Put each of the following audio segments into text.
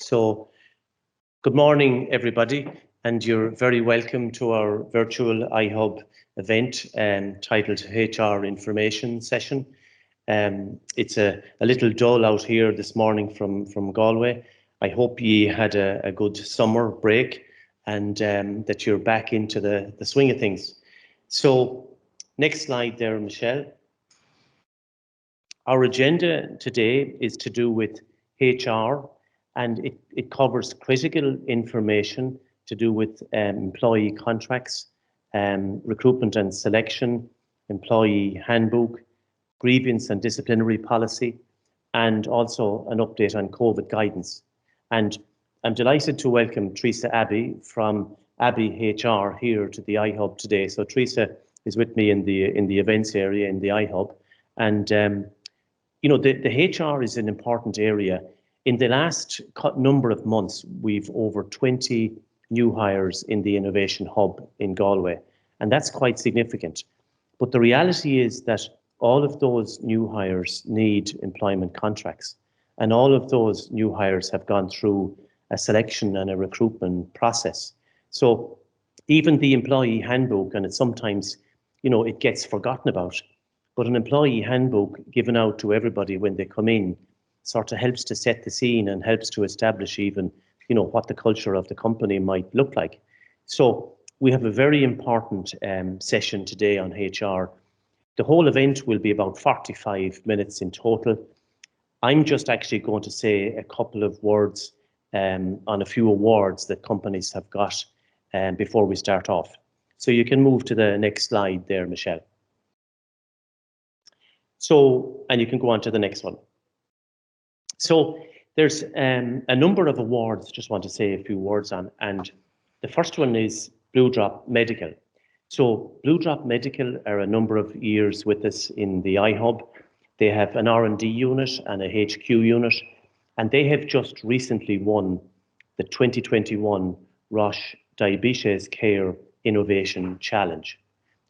So, good morning, everybody, and you're very welcome to our virtual iHub event titled HR Information Session. It's a little dull out here this morning from Galway. I hope you had a good summer break and that you're back into the swing of things. So, next slide there, Michelle. Our agenda today is to do with HR, and it covers critical information to do with employee contracts, recruitment and selection, employee handbook, grievance and disciplinary policy, and also an update on COVID guidance. And I'm delighted to welcome Teresa Abbey from Abbey HR here to the iHub today. So Teresa is with me in the events area in the iHub, and you know, the HR is an important area. In the last number of months, we've over 20 new hires in the Innovation Hub in Galway, and that's quite significant. But the reality is that all of those new hires need employment contracts, and all of those new hires have gone through a selection and a recruitment process. So even the employee handbook, and it's sometimes, you know, it gets forgotten about, but an employee handbook given out to everybody when they come in sort of helps to set the scene and helps to establish even, you know, what the culture of the company might look like. So we have a very important session today on HR. The whole event will be about 45 minutes in total. I'm just actually going to say a couple of words on a few awards that companies have got before we start off. So you can move to the next slide there, Michelle. So, and you can go on to the next one. So there's a number of awards, just want to say a few words on, and the first one is Blue Drop Medical. So Blue Drop Medical are a number of years with us in the iHub. They have an R&D unit and a HQ unit, and they have just recently won the 2021 Roche Diabetes Care Innovation Challenge.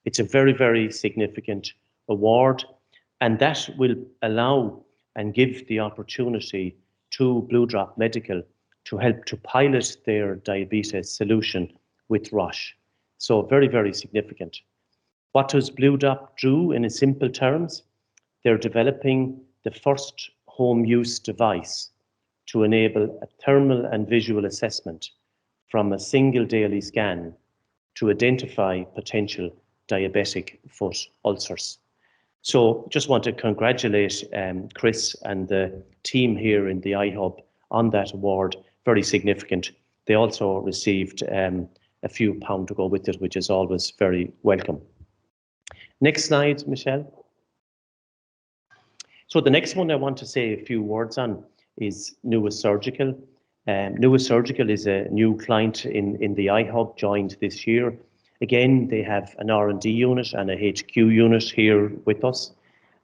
It's a very, very significant award, and that will allow and give the opportunity to Blue Drop Medical to help to pilot their diabetes solution with Roche. So very, very significant. What does Blue Drop do in simple terms? They're developing the first home use device to enable a thermal and visual assessment from a single daily scan to identify potential diabetic foot ulcers. So just want to congratulate Chris and the team here in the iHub on that award, very significant. They also received a few pounds to go with it, which is always very welcome. Next slide, Michelle. So the next one I want to say a few words on is Newest Surgical. Newest Surgical is a new client in the iHub, joined this year. Again, they have an R&D unit and a HQ unit here with us,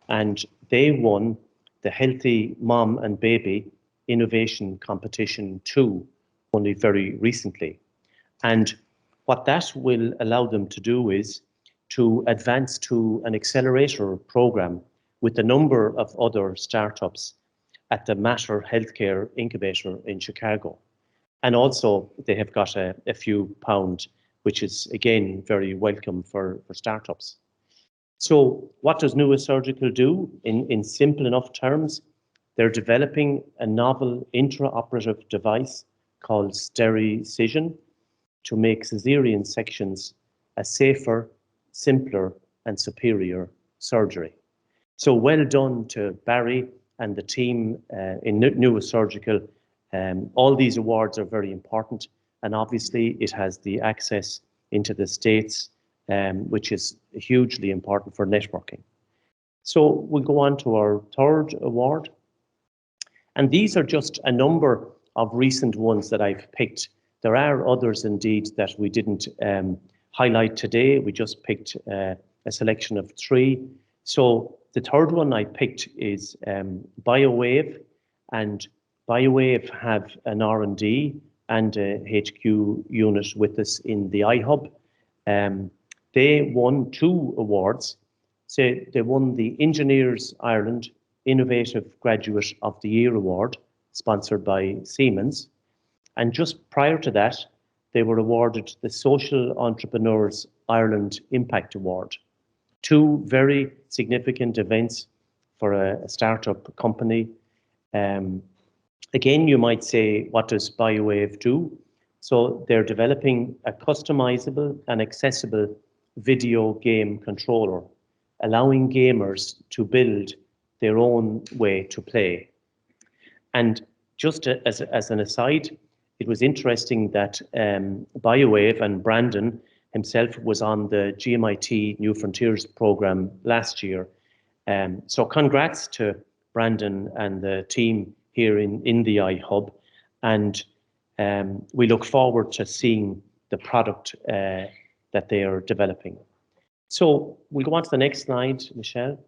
and they won the Healthy Mom and Baby Innovation Competition 2 only very recently. And what that will allow them to do is to advance to an accelerator program with a number of other startups at the Matter Healthcare Incubator in Chicago. And also they have got a few pounds, which is again very welcome for startups. So what does Newest Surgical do? In simple enough terms, they're developing a novel intraoperative device called Stericision to make cesarean sections a safer, simpler and superior surgery. So well done to Barry and the team in Newest Surgical. All these awards are very important, and obviously it has the access into the States, which is hugely important for networking. So we'll go on to our third award. And these are just a number of recent ones that I've picked. There are others indeed that we didn't highlight today. We just picked a selection of 3. So the third one I picked is BioWave, and BioWave have an R&D and a HQ unit with us in the iHub. They won 2 awards. So they won the Engineers Ireland Innovative Graduate of the Year Award, sponsored by Siemens. And just prior to that, they were awarded the Social Entrepreneurs Ireland Impact Award. Two very significant events for a startup company. Again, you might say, what does BioWave do? So they're developing a customizable and accessible video game controller, allowing gamers to build their own way to play. And just as an aside, it was interesting that BioWave and Brandon himself was on the GMIT New Frontiers program last year. So congrats to Brandon and the team here in the iHub. And we look forward to seeing the product that they are developing. So we'll go on to the next slide, Michelle.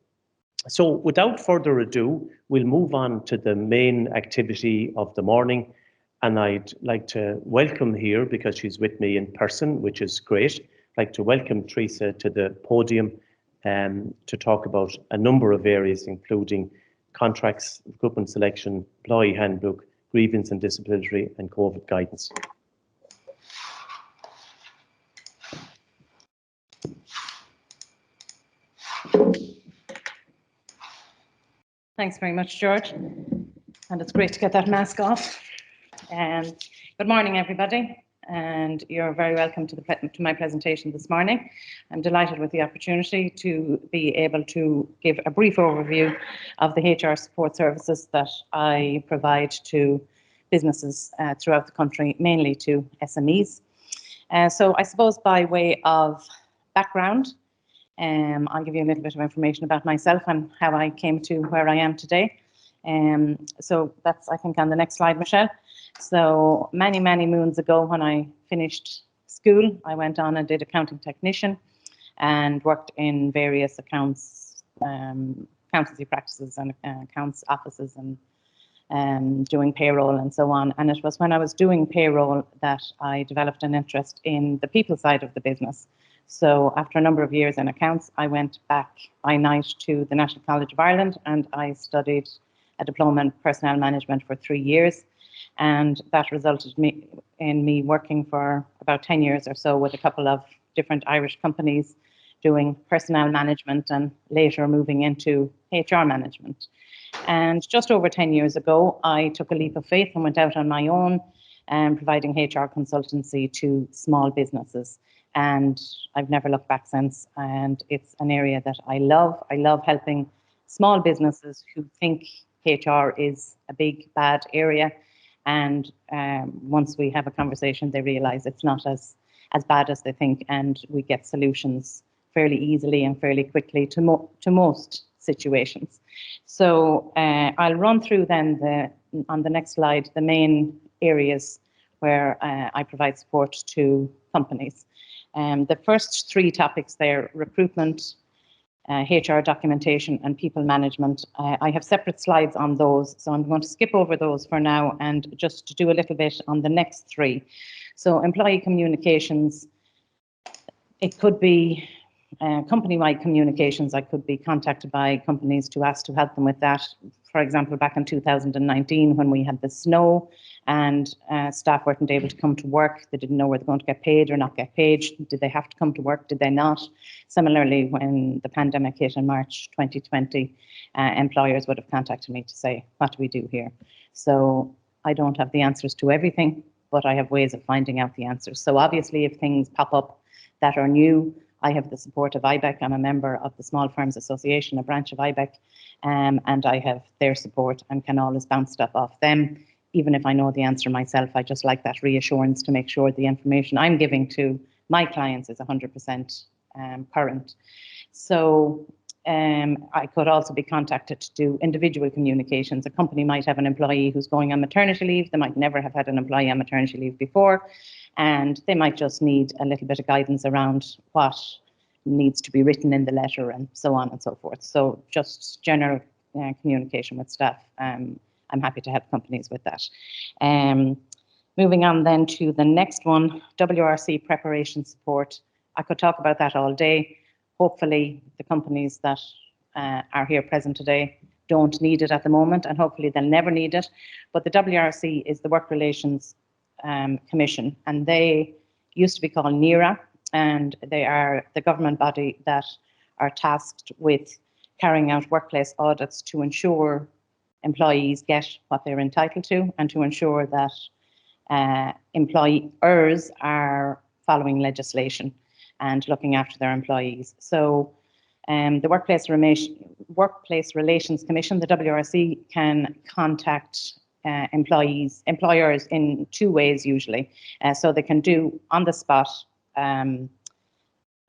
So without further ado, we'll move on to the main activity of the morning. And I'd like to welcome here, because she's with me in person, which is great, I'd like to welcome Teresa to the podium to talk about a number of areas, including contracts, recruitment selection, employee handbook, grievance and disciplinary, and COVID guidance. Thanks very much, George. And it's great to get that mask off. Good morning, everybody. And you're very welcome to my presentation this morning. I'm delighted with the opportunity to be able to give a brief overview of the HR support services that I provide to businesses throughout the country, mainly to SMEs. So I suppose by way of background, I'll give you a little bit of information about myself and how I came to where I am today. So that's, I think, on the next slide, Michelle. So many, many moons ago, when I finished school, I went on and did accounting technician and worked in various accounts, accountancy practices and accounts offices, and doing payroll and so on. And it was when I was doing payroll that I developed an interest in the people side of the business. So after a number of years in accounts, I went back by night to the National College of Ireland, and I studied a diploma in personnel management for 3 years. And that resulted in me working for about 10 years or so with a couple of different Irish companies doing personnel management, and later moving into HR management. And just over 10 years ago, I took a leap of faith and went out on my own, providing HR consultancy to small businesses. And I've never looked back since. And it's an area that I love. I love helping small businesses who think HR is a big, bad area. And once we have a conversation, they realize it's not as bad as they think. And we get solutions fairly easily and fairly quickly to most situations. So I'll run through then on the next slide, the main areas where I provide support to companies. The first 3 topics there: recruitment, HR documentation, and people management. I have separate slides on those, so I'm going to skip over those for now and just to do a little bit on the next 3. So employee communications, it could be company-wide communications. I could be contacted by companies to ask to help them with that. For example, back in 2019, when we had the snow and staff weren't able to come to work, they didn't know whether they're going to get paid or not get paid. Did they have to come to work? Did they not? Similarly, when the pandemic hit in March 2020, employers would have contacted me to say, what do we do here? So I don't have the answers to everything, but I have ways of finding out the answers. So obviously, if things pop up that are new, I have the support of IBEC. I'm a member of the Small Firms Association, a branch of IBEC, and I have their support and can always bounce stuff off them. Even if I know the answer myself, I just like that reassurance to make sure the information I'm giving to my clients is 100% current. So I could also be contacted to do individual communications. A company might have an employee who's going on maternity leave. They might never have had an employee on maternity leave before, and they might just need a little bit of guidance around what needs to be written in the letter and so on and so forth. So just general communication with staff. I'm happy to help companies with that. Moving on then to the next one, WRC preparation support. I could talk about that all day. Hopefully the companies that are here present today don't need it at the moment, and hopefully they'll never need it. But the WRC is the Work Relations Commission, and they used to be called NERA, and they are the government body that are tasked with carrying out workplace audits to ensure employees get what they're entitled to and to ensure that employers are following legislation and looking after their employees. So the Workplace Relations Commission, the WRC, can contact employers in two ways usually. So they can do on-the-spot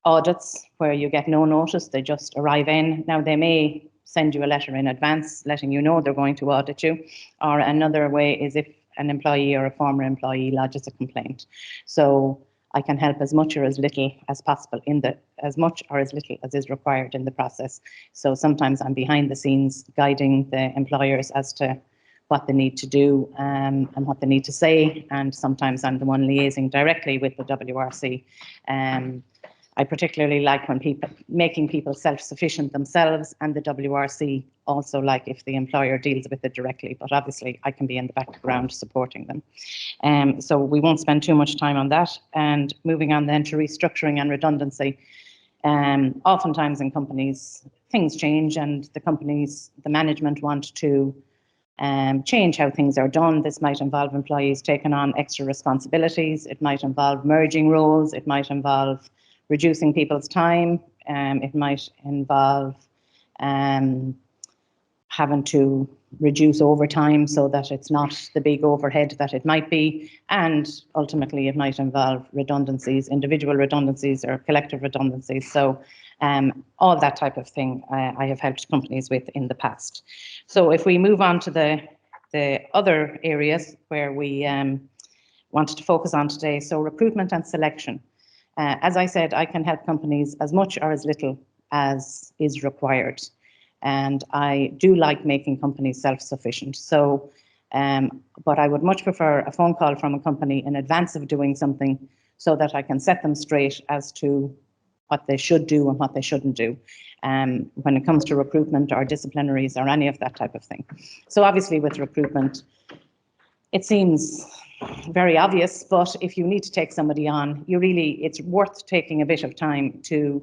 audits where you get no notice, they just arrive in. Now they may send you a letter in advance letting you know they're going to audit you, or another way is if an employee or a former employee lodges a complaint. So I can help as much or as little as possible as much or as little as is required in the process. So sometimes I'm behind the scenes guiding the employers as to what they need to do and what they need to say, and sometimes I'm the one liaising directly with the WRC. I particularly like when making people self-sufficient themselves, and the WRC also like if the employer deals with it directly, but obviously I can be in the background supporting them. So we won't spend too much time on that. And moving on then to restructuring and redundancy. Oftentimes in companies, things change and the management want to change how things are done. This might involve employees taking on extra responsibilities. It might involve merging roles. It might involve reducing people's time. It might involve having to reduce overtime so that it's not the big overhead that it might be. And ultimately, it might involve redundancies, individual redundancies or collective redundancies. So all that type of thing I have helped companies with in the past. So if we move on to the other areas where we wanted to focus on today, so recruitment and selection. As I said, I can help companies as much or as little as is required. And I do like making companies self-sufficient. So, but I would much prefer a phone call from a company in advance of doing something so that I can set them straight as to what they should do and what they shouldn't do when it comes to recruitment or disciplinaries or any of that type of thing. So obviously with recruitment, it seems very obvious, but if you need to take somebody on, it's worth taking a bit of time to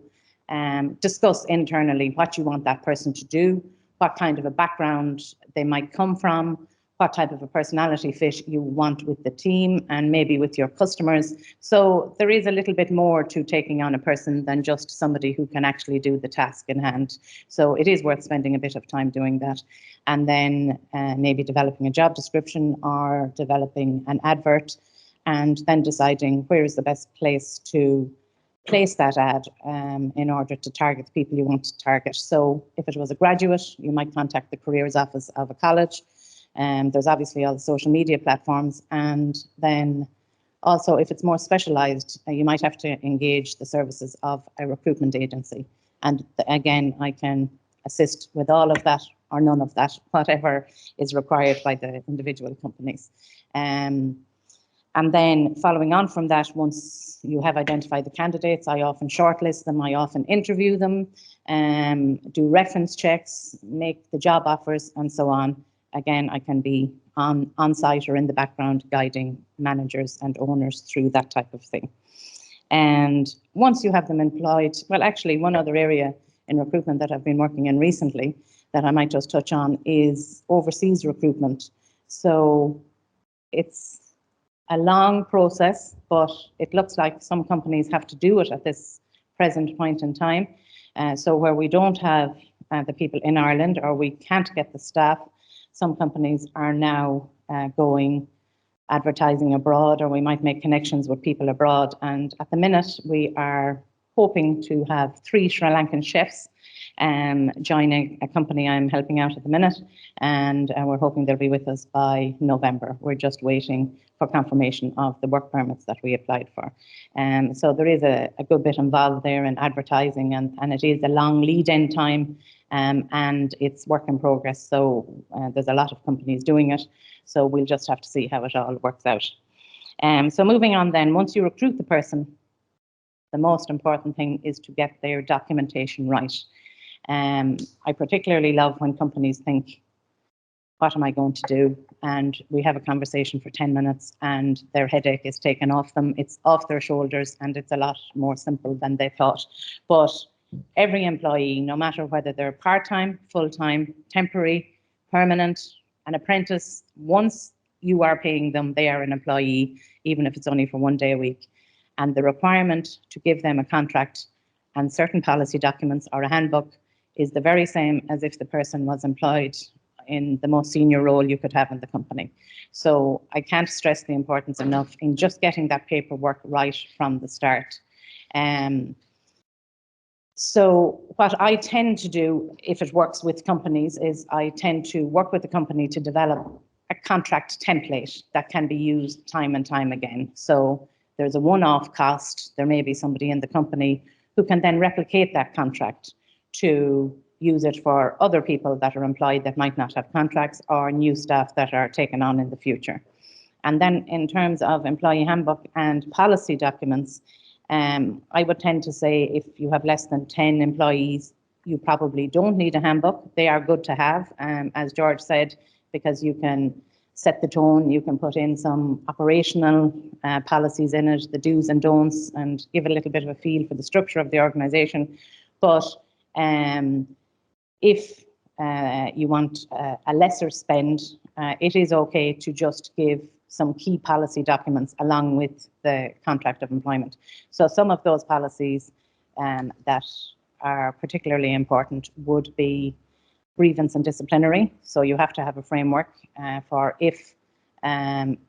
discuss internally what you want that person to do, what kind of a background they might come from, what type of a personality fit you want with the team and maybe with your customers. So there is a little bit more to taking on a person than just somebody who can actually do the task in hand. So it is worth spending a bit of time doing that. And then maybe developing a job description or developing an advert, and then deciding where is the best place to place that ad in order to target the people you want to target. So if it was a graduate, you might contact the careers office of a college. There's obviously all the social media platforms, and then also if it's more specialized, you might have to engage the services of a recruitment agency. And again, I can assist with all of that or none of that, whatever is required by the individual companies. And then following on from that, once you have identified the candidates, I often shortlist them, I often interview them, do reference checks, make the job offers and so on. Again, I can be on site or in the background guiding managers and owners through that type of thing. And once you have them employed, well, actually one other area in recruitment that I've been working in recently that I might just touch on is overseas recruitment. So it's a long process, but it looks like some companies have to do it at this present point in time. So where we don't have the people in Ireland or we can't get the staff, some companies are now going advertising abroad, or we might make connections with people abroad. And at the minute, we are hoping to have 3 Sri Lankan chefs joining a company I'm helping out at the minute, and we're hoping they'll be with us by November. We're just waiting for confirmation of the work permits that we applied for. So there is a good bit involved there in advertising, and it is a long lead-in time, and it's work in progress. So there's a lot of companies doing it. So we'll just have to see how it all works out. So moving on then, once you recruit the person, the most important thing is to get their documentation right. I particularly love when companies think, what am I going to do? And we have a conversation for 10 minutes and their headache is taken off them. It's off their shoulders and it's a lot more simple than they thought. But every employee, no matter whether they're part-time, full-time, temporary, permanent, an apprentice, once you are paying them, they are an employee, even if it's only for 1 day a week. And the requirement to give them a contract and certain policy documents or a handbook is the very same as if the person was employed in the most senior role you could have in the company. So I can't stress the importance enough in just getting that paperwork right from the start. So what I tend to do, if it works with companies, is I tend to work with the company to develop a contract template that can be used time and time again. So there's a one-off cost. There may be somebody in the company who can then replicate that contract to use it for other people that are employed that might not have contracts or new staff that are taken on in the future. And then in terms of employee handbook and policy documents, I would tend to say if you have less than 10 employees, you probably don't need a handbook. They are good to have, as George said, because you can set the tone, you can put in some operational policies in it, the do's and don'ts, and give a little bit of a feel for the structure of the organisation. But if you want a lesser spend, it is okay to just give some key policy documents along with the contract of employment. So some of those policies that are particularly important would be grievance and disciplinary. So you have to have a framework for if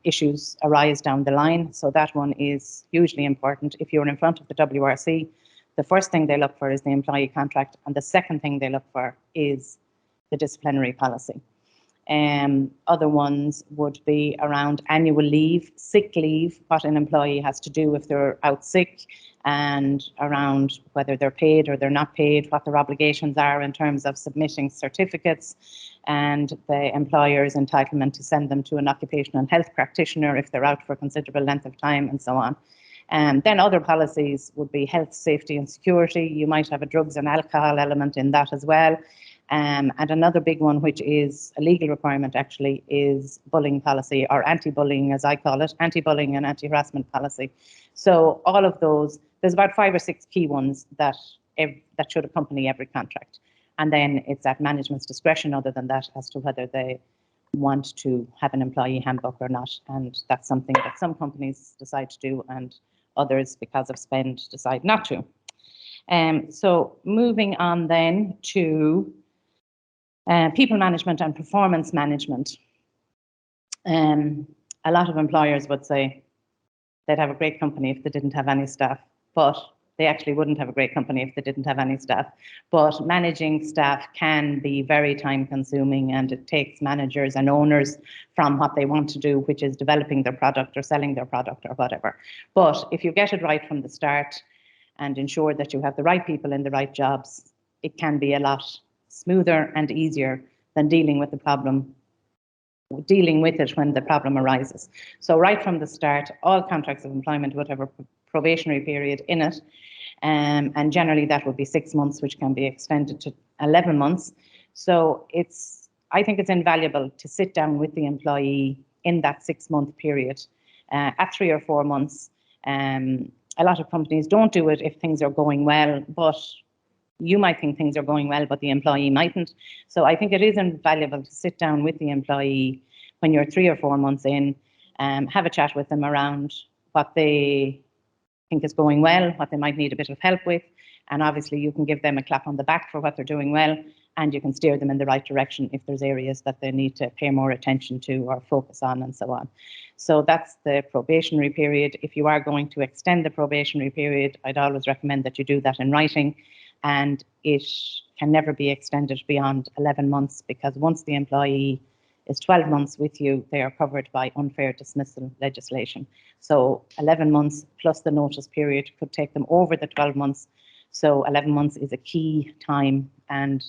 issues arise down the line. So that one is hugely important. If you're in front of the WRC, the first thing they look for is the employee contract, and the second thing they look for is the disciplinary policy. Other ones would be around annual leave, sick leave, what an employee has to do if they're out sick, and around whether they're paid or they're not paid, what their obligations are in terms of submitting certificates, and the employer's entitlement to send them to an occupational health practitioner if they're out for a considerable length of time, and so on. Then other policies would be health, safety and security. You might have a drugs and alcohol element in that as well. And another big one, which is a legal requirement actually, is bullying policy, or anti-bullying as I call it, anti-bullying and anti-harassment policy. So all of those, there's about 5 or 6 key ones that should accompany every contract. And then it's at management's discretion other than that as to whether they want to have an employee handbook or not. And that's something that some companies decide to do and others, because of spend, decide not to. So moving on then to people management and performance management. A lot of employers would say they'd have a great company if they didn't have any staff, but they actually wouldn't have a great company if they didn't have any staff. But managing staff can be very time consuming, and it takes managers and owners from what they want to do, which is developing their product or selling their product or whatever. But if you get it right from the start and ensure that you have the right people in the right jobs, it can be a lot smoother and easier than dealing with it when the problem arises. So right from the start, all contracts of employment would have a probationary period in it. And generally that would be 6 months, which can be extended to 11 months. So I think it's invaluable to sit down with the employee in that 6-month period. At 3 or 4 months, a lot of companies don't do it if things are going well, but you might think things are going well, but the employee mightn't. So I think it is invaluable to sit down with the employee when you're 3 or 4 months in, have a chat with them around what they think is going well, what they might need a bit of help with. And obviously you can give them a clap on the back for what they're doing well, and you can steer them in the right direction if there's areas that they need to pay more attention to or focus on, and so on. So that's the probationary period. If you are going to extend the probationary period, I'd always recommend that you do that in writing, and it can never be extended beyond 11 months, because once the employee is 12 months with you, they are covered by unfair dismissal legislation. So 11 months plus the notice period could take them over the 12 months. So 11 months is a key time, and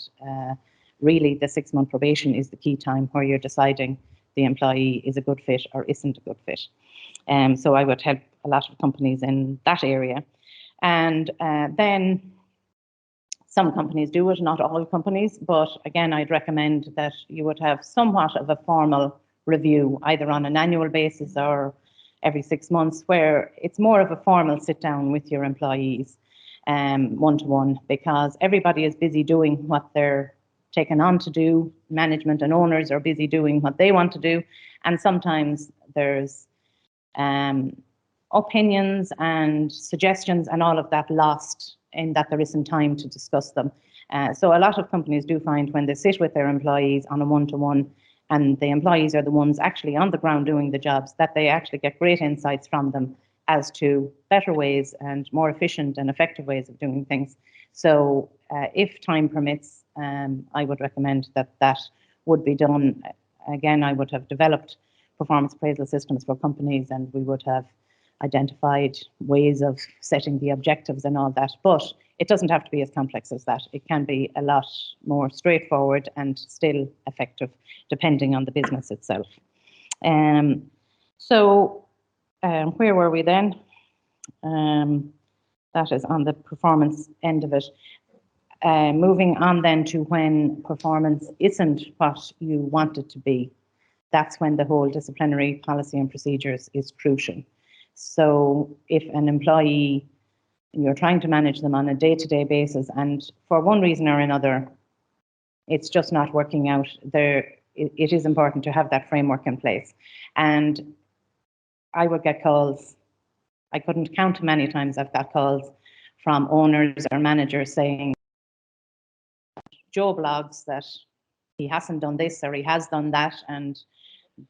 really the 6-month probation is the key time where you're deciding the employee is a good fit or isn't a good fit. So I would help a lot of companies in that area. And then Some companies do it, not all companies, but again, I'd recommend that you would have somewhat of a formal review, either on an annual basis or every 6 months, where it's more of a formal sit down with your employees, one-to-one, because everybody is busy doing what they're taken on to do. Management and owners are busy doing what they want to do, and sometimes there's opinions and suggestions and all of that lost in that there isn't time to discuss them. So a lot of companies do find when they sit with their employees on a one-to-one, and the employees are the ones actually on the ground doing the jobs, that they actually get great insights from them as to better ways and more efficient and effective ways of doing things. So if time permits, I would recommend that that would be done. Again, I would have developed performance appraisal systems for companies, and we would have identified ways of setting the objectives and all that. But it doesn't have to be as complex as that. It can be a lot more straightforward and still effective, depending on the business itself. Where were we then? That is on the performance end of it. Moving on then to when performance isn't what you want it to be. That's when the whole disciplinary policy and procedures is crucial. So if an employee, you're trying to manage them on a day-to-day basis, and for one reason or another, it's just not working out, it is important to have that framework in place. And I would get calls, I couldn't count how many times I've got calls from owners or managers saying, Joe blogs that he hasn't done this or he has done that, and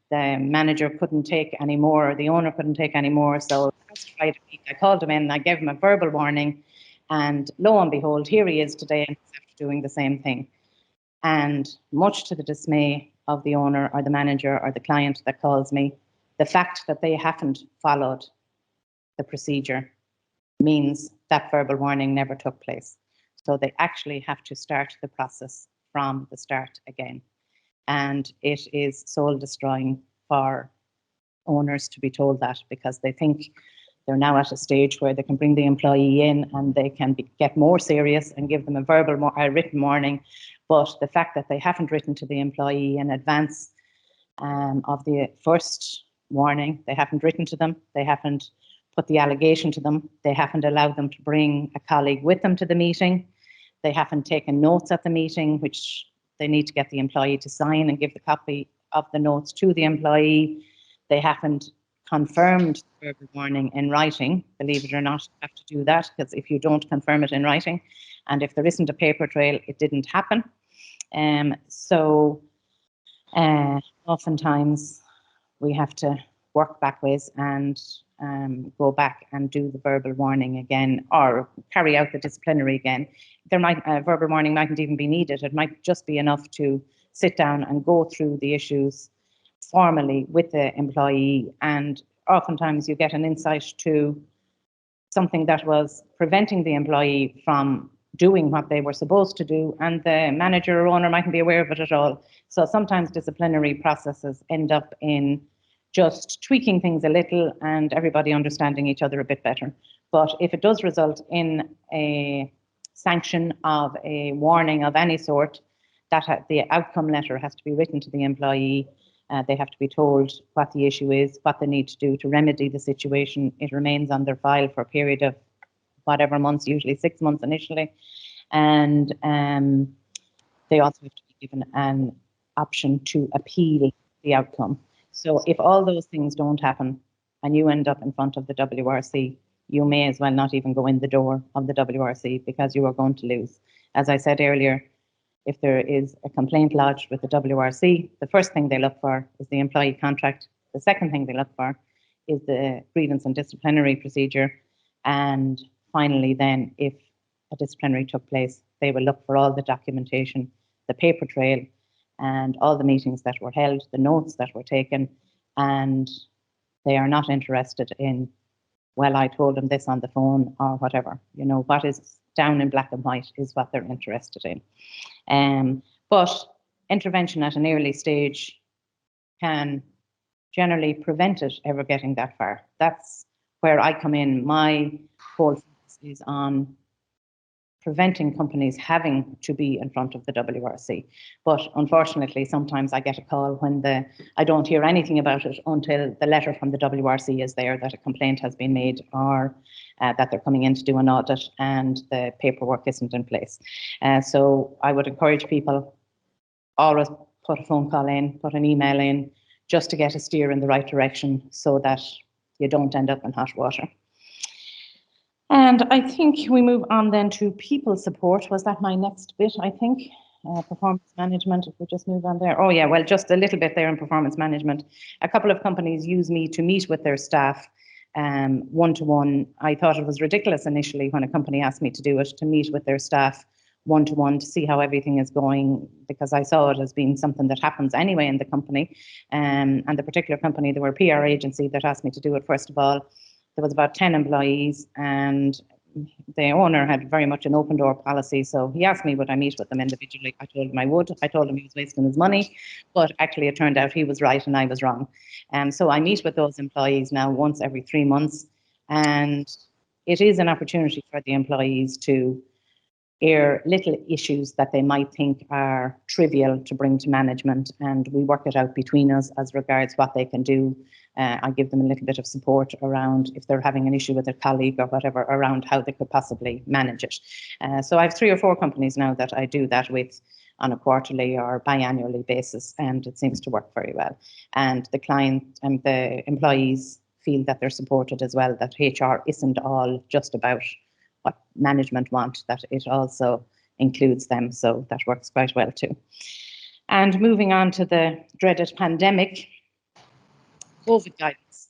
the manager couldn't take any more, or the owner couldn't take any more. So I called him in, I gave him a verbal warning, and lo and behold, here he is today, and he's after doing the same thing. And much to the dismay of the owner or the manager or the client that calls me, the fact that they haven't followed the procedure means that verbal warning never took place. So they actually have to start the process from the start again. And it is soul destroying for owners to be told that, because they think they're now at a stage where they can bring the employee in and they can get more serious and give them a written warning. But the fact that they haven't written to the employee in advance of the first warning, they haven't written to them, they haven't put the allegation to them, they haven't allowed them to bring a colleague with them to the meeting, they haven't taken notes at the meeting, which they need to get the employee to sign and give the copy of the notes to the employee. They haven't confirmed the verbal warning in writing. Believe it or not, you have to do that, because if you don't confirm it in writing, and if there isn't a paper trail, it didn't happen. Oftentimes we have to work backwards and go back and do the verbal warning again, or carry out the disciplinary again. A verbal warning mightn't even be needed. It might just be enough to sit down and go through the issues formally with the employee, and oftentimes you get an insight to something that was preventing the employee from doing what they were supposed to do, and the manager or owner mightn't be aware of it at all. So sometimes disciplinary processes end up in just tweaking things a little and everybody understanding each other a bit better. But if it does result in a sanction of a warning of any sort, that the outcome letter has to be written to the employee. They have to be told what the issue is, what they need to do to remedy the situation. It remains on their file for a period of whatever months, usually 6 months initially. And they also have to be given an option to appeal the outcome. So if all those things don't happen and you end up in front of the WRC, you may as well not even go in the door of the WRC, because you are going to lose. As I said earlier, if there is a complaint lodged with the WRC, the first thing they look for is the employee contract. The second thing they look for is the grievance and disciplinary procedure. And finally, then, if a disciplinary took place, they will look for all the documentation, the paper trail, and all the meetings that were held, the notes that were taken, and they are not interested in, well, I told them this on the phone or whatever. You know, what is down in black and white is what they're interested in. But intervention at an early stage can generally prevent it ever getting that far. That's where I come in. My whole focus is on preventing companies having to be in front of the WRC. But unfortunately, sometimes I get a call when I don't hear anything about it until the letter from the WRC is there that a complaint has been made, or that they're coming in to do an audit and the paperwork isn't in place. So I would encourage people, always put a phone call in, put an email in, just to get a steer in the right direction so that you don't end up in hot water. And I think we move on then to people support. Was that my next bit, I think? Performance management, if we just move on there. Oh yeah, well, just a little bit there in performance management. A couple of companies use me to meet with their staff one-to-one. I thought it was ridiculous initially when a company asked me to do it, to meet with their staff one-to-one to see how everything is going, because I saw it as being something that happens anyway in the company. And the particular company, they were a PR agency that asked me to do it. First of all, there was about 10 employees, and the owner had very much an open door policy. So he asked me would I meet with them individually. I told him I would. I told him he was wasting his money, but actually it turned out he was right and I was wrong. So I meet with those employees now once every 3 months, and it is an opportunity for the employees to air little issues that they might think are trivial to bring to management, and we work it out between us as regards what they can do. I give them a little bit of support around if they're having an issue with a colleague or whatever, around how they could possibly manage it. So I have 3 or 4 companies now that I do that with on a quarterly or biannually basis, and it seems to work very well. And the client and the employees feel that they're supported as well, that HR isn't all just about what management want, that it also includes them. So that works quite well too. And moving on to the dreaded pandemic, COVID guidance.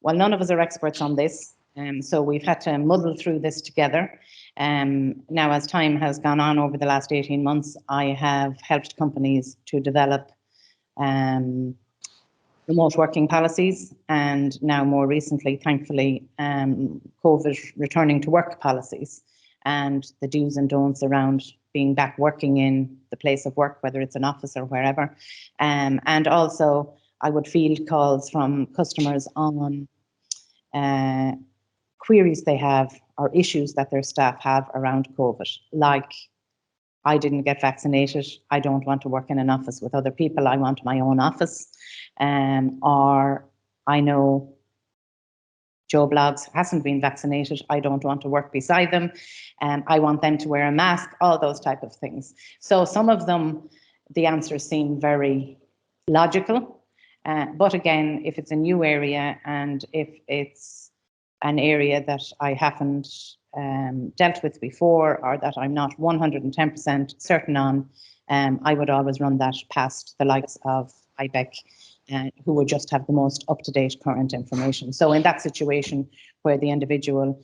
Well, none of us are experts on this, so we've had to muddle through this together. Now, as time has gone on over the last 18 months, I have helped companies to develop remote working policies, and now more recently, thankfully, COVID returning to work policies, and the do's and don'ts around being back working in the place of work, whether it's an office or wherever. And also, I would field calls from customers on queries they have or issues that their staff have around COVID, like, I didn't get vaccinated, I don't want to work in an office with other people, I want my own office. Or I know Joe Bloggs hasn't been vaccinated, I don't want to work beside them, I want them to wear a mask, all those type of things. So some of them, the answers seem very logical, but again, if it's a new area and if it's an area that I haven't dealt with before, or that I'm not 110% certain on, I would always run that past the likes of IBEC, who would just have the most up-to-date current information. So in that situation where the individual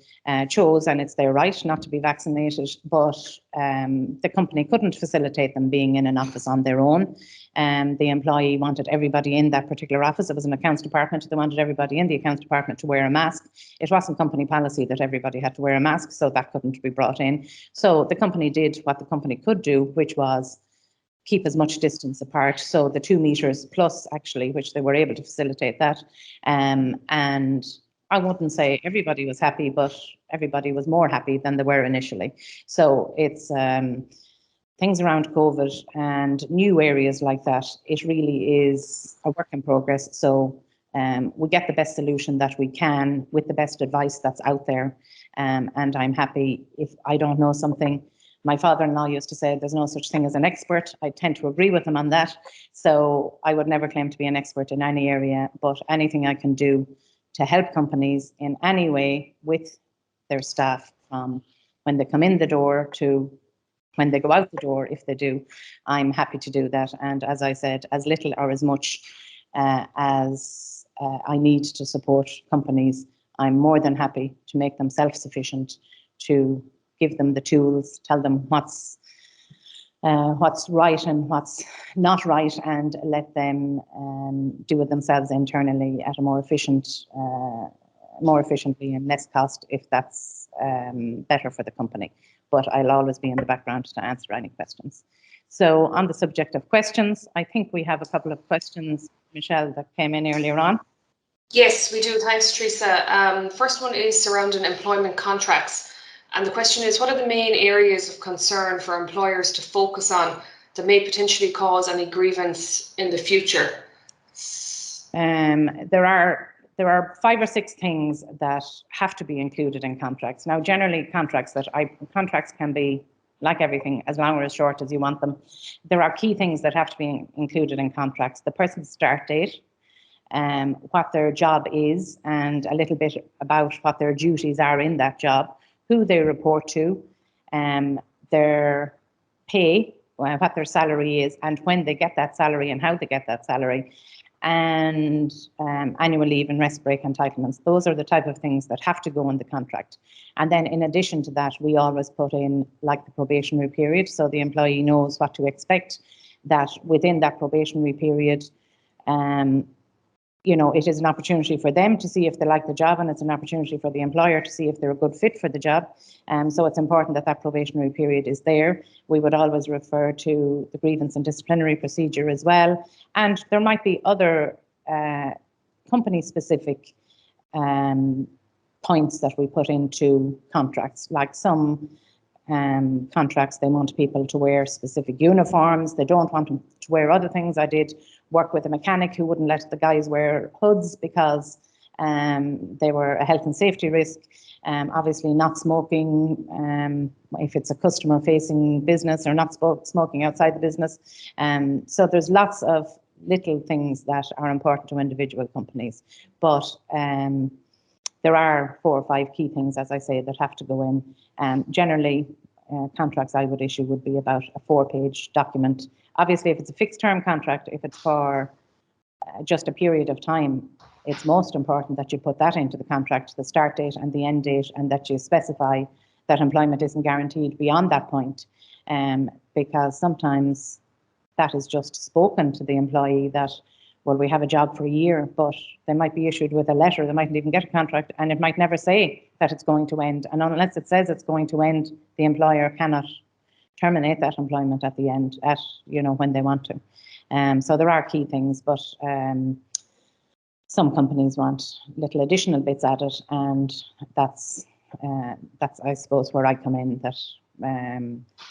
chose, and it's their right not to be vaccinated, but the company couldn't facilitate them being in an office on their own, the employee wanted everybody in that particular office. It was an accounts department. They wanted everybody in the accounts department to wear a mask. It wasn't company policy that everybody had to wear a mask, so that couldn't be brought in. So the company did what the company could do, which was keep as much distance apart. So the 2 meters plus, actually, which they were able to facilitate that. And I wouldn't say everybody was happy, but everybody was more happy than they were initially. So it's things around COVID and new areas like that, it really is a work in progress. So we get the best solution that we can with the best advice that's out there. And I'm happy if I don't know something. My father-in-law used to say there's no such thing as an expert. I tend to agree with him on that. So I would never claim to be an expert in any area, but anything I can do to help companies in any way with their staff, from when they come in the door to when they go out the door, if they do, I'm happy to do that. And as I said, as little or as much as I need to support companies, I'm more than happy to make them self-sufficient, to give them the tools, tell them what's right and what's not right, and let them do it themselves internally at a more efficiently and less cost, if that's better for the company. But I'll always be in the background to answer any questions. So on the subject of questions, I think we have a couple of questions, Michelle, that came in earlier on. Yes, we do. Thanks, Teresa. First one is surrounding employment contracts. And the question is, what are the main areas of concern for employers to focus on that may potentially cause any grievance in the future? There are 5 or 6 things that have to be included in contracts. Now, generally, contracts can be like everything, as long or as short as you want them. There are key things that have to be included in contracts: the person's start date, what their job is, and a little bit about what their duties are in that job, who they report to, their pay, what their salary is, and when they get that salary and how they get that salary, and annual leave and rest break entitlements. Those are the type of things that have to go in the contract. And then in addition to that, we always put in like the probationary period, so the employee knows what to expect, that within that probationary period, you know, it is an opportunity for them to see if they like the job, and it's an opportunity for the employer to see if they're a good fit for the job. So it's important that that probationary period is there. We would always refer to the grievance and disciplinary procedure as well. And there might be other company-specific points that we put into contracts, like some contracts, they want people to wear specific uniforms. They don't want them to wear other things. I did work with a mechanic who wouldn't let the guys wear hoods because they were a health and safety risk. Obviously not smoking if it's a customer facing business, or not smoking outside the business. So there's lots of little things that are important to individual companies. But there are 4 or 5 key things, as I say, that have to go in. Generally, contracts I would issue would be about a 4-page document. Obviously, if it's a fixed-term contract, if it's for just a period of time, it's most important that you put that into the contract, the start date and the end date, and that you specify that employment isn't guaranteed beyond that point. Because sometimes that is just spoken to the employee that, well, we have a job for a year, but they might be issued with a letter, they mightn't even get a contract, and it might never say that it's going to end. And unless it says it's going to end, the employer cannot terminate that employment at the end, when they want to. So there are key things, but some companies want little additional bits added, and that's I suppose where I come in, that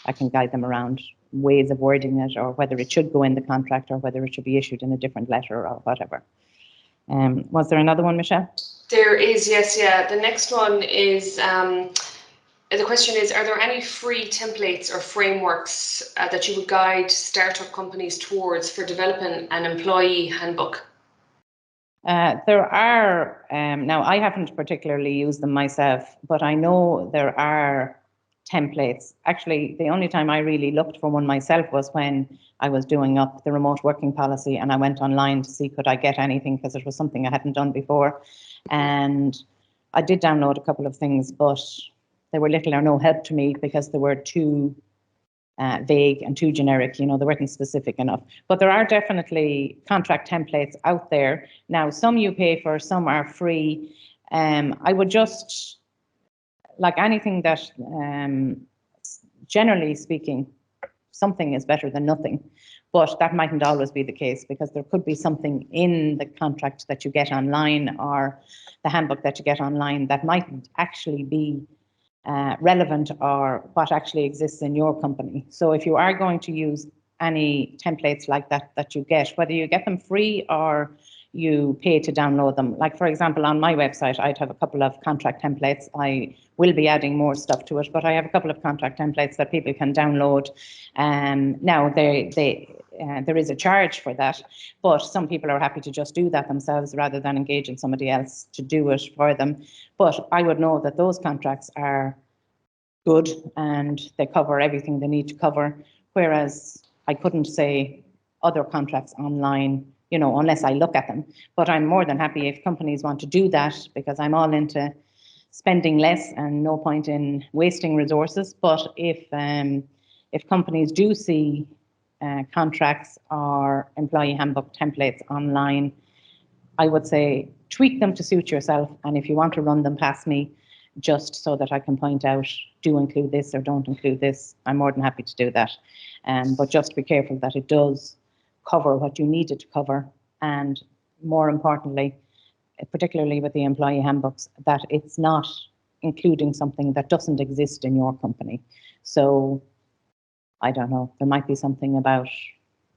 I can guide them around ways of wording it, or whether it should go in the contract, or whether it should be issued in a different letter, or whatever. Was there another one, Michelle? There is, yes, yeah. The next one is, the question is, are there any free templates or frameworks that you would guide startup companies towards for developing an employee handbook? There are, now I haven't particularly used them myself, but I know there are templates. Actually, the only time I really looked for one myself was when I was doing up the remote working policy, and I went online to see could I get anything, because it was something I hadn't done before. And I did download a couple of things, but they were little or no help to me because they were too vague and too generic. They weren't specific enough. But there are definitely contract templates out there. Now, some you pay for, some are free. I would just, like anything that, generally speaking, something is better than nothing. But that mightn't always be the case, because there could be something in the contract that you get online, or the handbook that you get online, that mightn't actually be relevant, or what actually exists in your company. So if you are going to use any templates like that you get, whether you get them free or you pay to download them. Like, for example, on my website, I'd have a couple of contract templates. I will be adding more stuff to it, but I have a couple of contract templates that people can download. Now, there is a charge for that, but some people are happy to just do that themselves rather than engaging somebody else to do it for them. But I would know that those contracts are good and they cover everything they need to cover, whereas I couldn't say other contracts online, unless I look at them. But I'm more than happy if companies want to do that, because I'm all into spending less and no point in wasting resources. But if companies do see contracts or employee handbook templates online, I would say tweak them to suit yourself. And if you want to run them past me, just so that I can point out, do include this or don't include this, I'm more than happy to do that. But just be careful that it does cover what you need it to cover, and more importantly, particularly with the employee handbooks, that it's not including something that doesn't exist in your company. So I don't know, there might be something about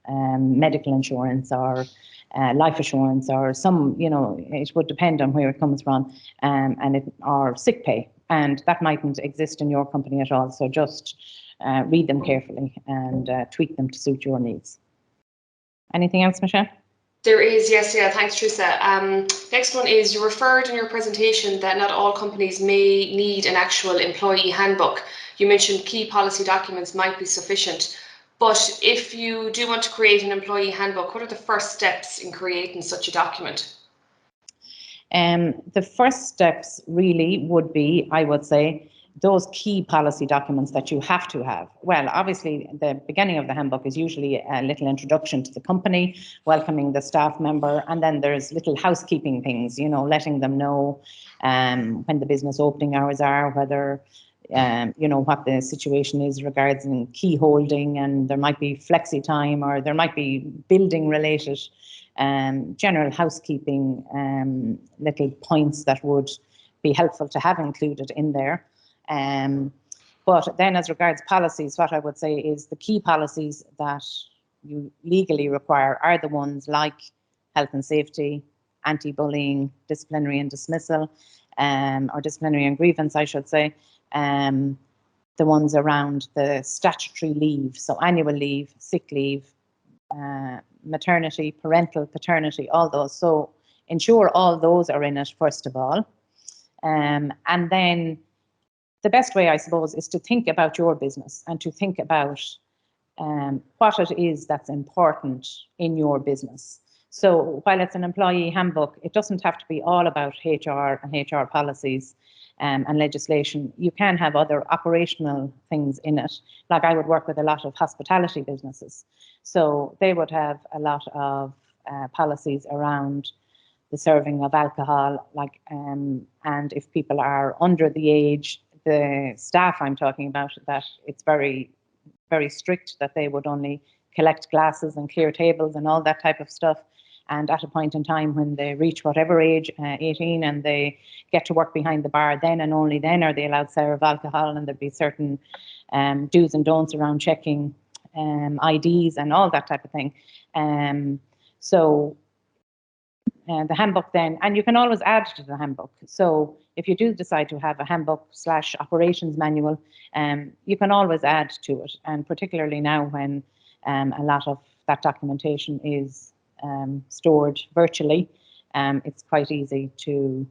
medical insurance or life assurance or some, it would depend on where it comes from, or sick pay, and that mightn't exist in your company at all. So just read them carefully and tweak them to suit your needs. Anything else, Michelle? There is, yes, yeah, thanks, Teresa. Next one is, you referred in your presentation that not all companies may need an actual employee handbook. You mentioned key policy documents might be sufficient, but if you do want to create an employee handbook, what are the first steps in creating such a document? The first steps really would be, I would say, those key policy documents that you have to have. Well, obviously, the beginning of the handbook is usually a little introduction to the company, welcoming the staff member, and then there's little housekeeping things, letting them know when the business opening hours are, whether, what the situation is regarding key holding, and there might be flexi time, or there might be building related general housekeeping little points that would be helpful to have included in there. But then as regards policies, what I would say is the key policies that you legally require are the ones like health and safety, anti-bullying, disciplinary and dismissal, or disciplinary and grievance, I should say, the ones around the statutory leave, so annual leave, sick leave, maternity, parental, paternity, all those. So ensure all those are in it, first of all. And then the best way, I suppose, is to think about your business and to think about what it is that's important in your business. So while it's an employee handbook, it doesn't have to be all about HR and HR policies and legislation. You can have other operational things in it. Like I would work with a lot of hospitality businesses. So they would have a lot of policies around the serving of alcohol, and if people are under the age, the staff I'm talking about, that it's very, very strict that they would only collect glasses and clear tables and all that type of stuff. And at a point in time when they reach whatever age, 18, and they get to work behind the bar, then and only then are they allowed to serve alcohol, and there'd be certain do's and don'ts around checking IDs and all that type of thing. The handbook then, and you can always add to the handbook. So if you do decide to have a handbook / operations manual, you can always add to it. And particularly now when a lot of that documentation is stored virtually, it's quite easy to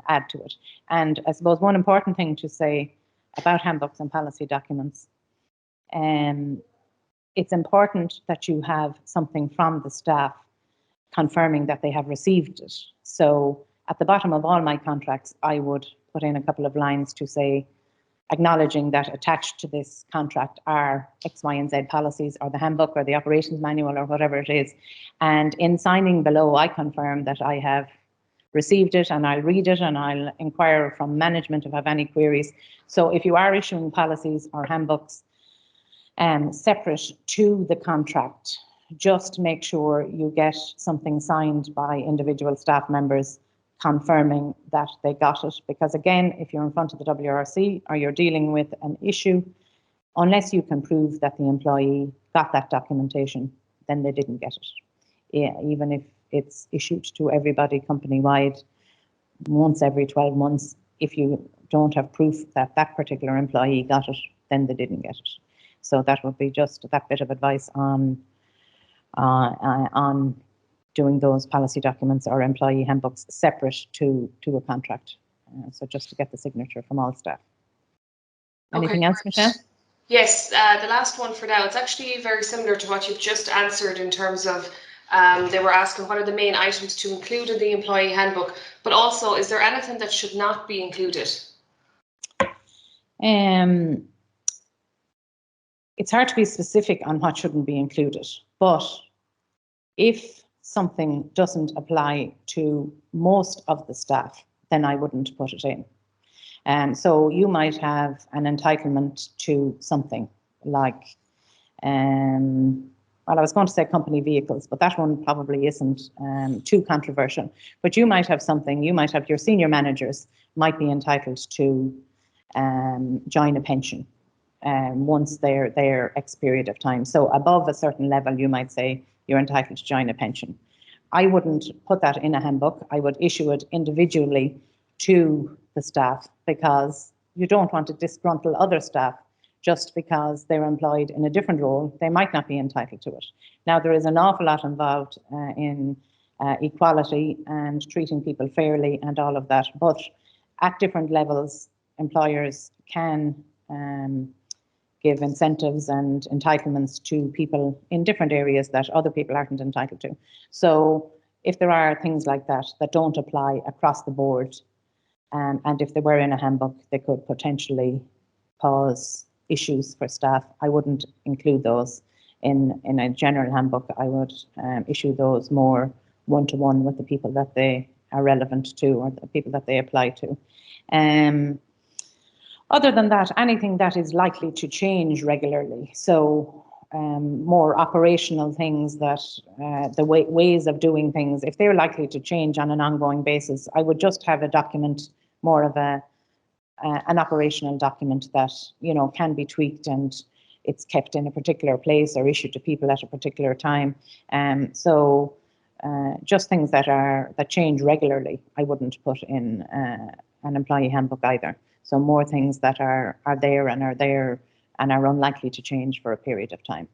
add to it. And I suppose one important thing to say about handbooks and policy documents, it's important that you have something from the staff confirming that they have received it. So at the bottom of all my contracts, I would put in a couple of lines to say, acknowledging that attached to this contract are X, Y, and Z policies, or the handbook, or the operations manual, or whatever it is. And in signing below, I confirm that I have received it, and I'll read it, and I'll inquire from management if I have any queries. So if you are issuing policies or handbooks separate to the contract, just make sure you get something signed by individual staff members confirming that they got it. Because again, if you're in front of the WRC or you're dealing with an issue, unless you can prove that the employee got that documentation, then they didn't get it. Yeah, even if it's issued to everybody company-wide once every 12 months, if you don't have proof that that particular employee got it, then they didn't get it. So that would be just that bit of advice on doing those policy documents or employee handbooks separate to a contract. So just to get the signature from all staff. Anything else, Michelle? Yes, the last one for now, it's actually very similar to what you've just answered in terms of they were asking what are the main items to include in the employee handbook, but also is there anything that should not be included? It's hard to be specific on what shouldn't be included, but if something doesn't apply to most of the staff, then I wouldn't put it in. So you might have an entitlement to something like, well, I was going to say company vehicles, but that one probably isn't too controversial. But you might have something, you might have your senior managers might be entitled to join a pension once they're there X period of time. So above a certain level, you might say you're entitled to join a pension. I wouldn't put that in a handbook. I would issue it individually to the staff, because you don't want to disgruntle other staff just because they're employed in a different role. They might not be entitled to it. Now, there is an awful lot involved in equality and treating people fairly and all of that, but at different levels, employers can give incentives and entitlements to people in different areas that other people aren't entitled to. So if there are things like that that don't apply across the board, and if they were in a handbook, they could potentially cause issues for staff, I wouldn't include those in a general handbook. I would issue those more one-to-one with the people that they are relevant to, or the people that they apply to. Other than that, anything that is likely to change regularly, so more operational things, that the ways of doing things, if they're likely to change on an ongoing basis, I would just have a document, more of an operational document that, you know, can be tweaked and it's kept in a particular place or issued to people at a particular time. So just things that change regularly, I wouldn't put in an employee handbook either. So more things that are there and are unlikely to change for a period of time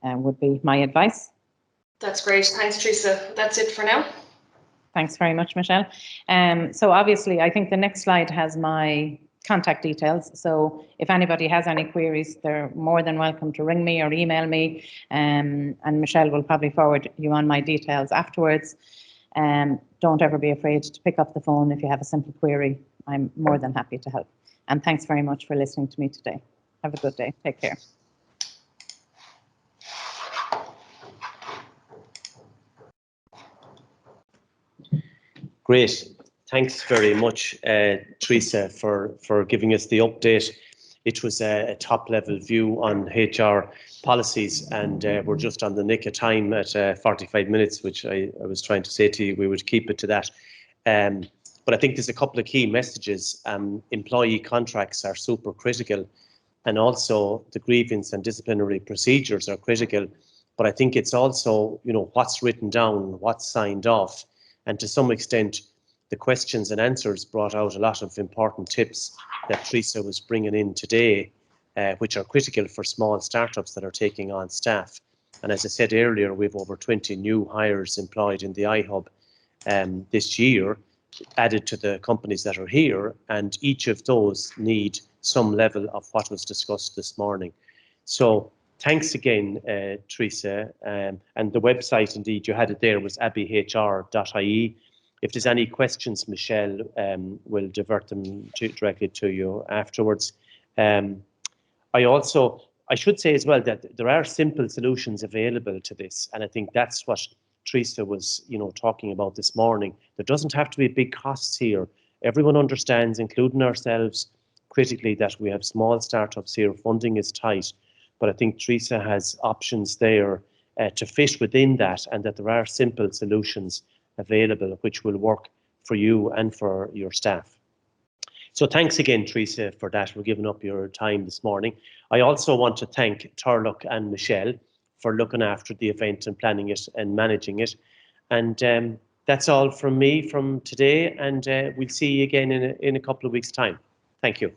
would be my advice. That's great. Thanks, Teresa. That's it for now. Thanks very much, Michelle. So obviously, I think the next slide has my contact details. So if anybody has any queries, they're more than welcome to ring me or email me, and Michelle will probably forward you on my details afterwards. Don't ever be afraid to pick up the phone if you have a simple query. I'm more than happy to help. And thanks very much for listening to me today. Have a good day. Take care. Great. Thanks very much, Teresa, for giving us the update. It was a top-level view on HR policies, and we're just on the nick of time at 45 minutes, which I was trying to say to you, we would keep it to that. But I think there's a couple of key messages. Employee contracts are super critical, and also the grievance and disciplinary procedures are critical. But I think it's also, you know, what's written down, what's signed off, and to some extent, the questions and answers brought out a lot of important tips that Teresa was bringing in today, which are critical for small startups that are taking on staff. And as I said earlier, we have over 20 new hires employed in the iHub this year, added to the companies that are here, and each of those need some level of what was discussed this morning. So thanks again, Teresa. And the website, indeed, you had it there, was abbeyhr.ie. If there's any questions, Michelle will divert them directly to you afterwards. I should say as well that there are simple solutions available to this, and I think that's what Teresa was, you know, talking about this morning. There doesn't have to be big costs here. Everyone understands, including ourselves, critically, that we have small startups here. Funding is tight, but I think Teresa has options there to fit within that, and that there are simple solutions available which will work for you and for your staff. So thanks again, Teresa, for that, for giving up your time this morning. I also want to thank Turlock and Michelle for looking after the event and planning it and managing it. And that's all from me from today, and we'll see you again in a couple of weeks' time. Thank you.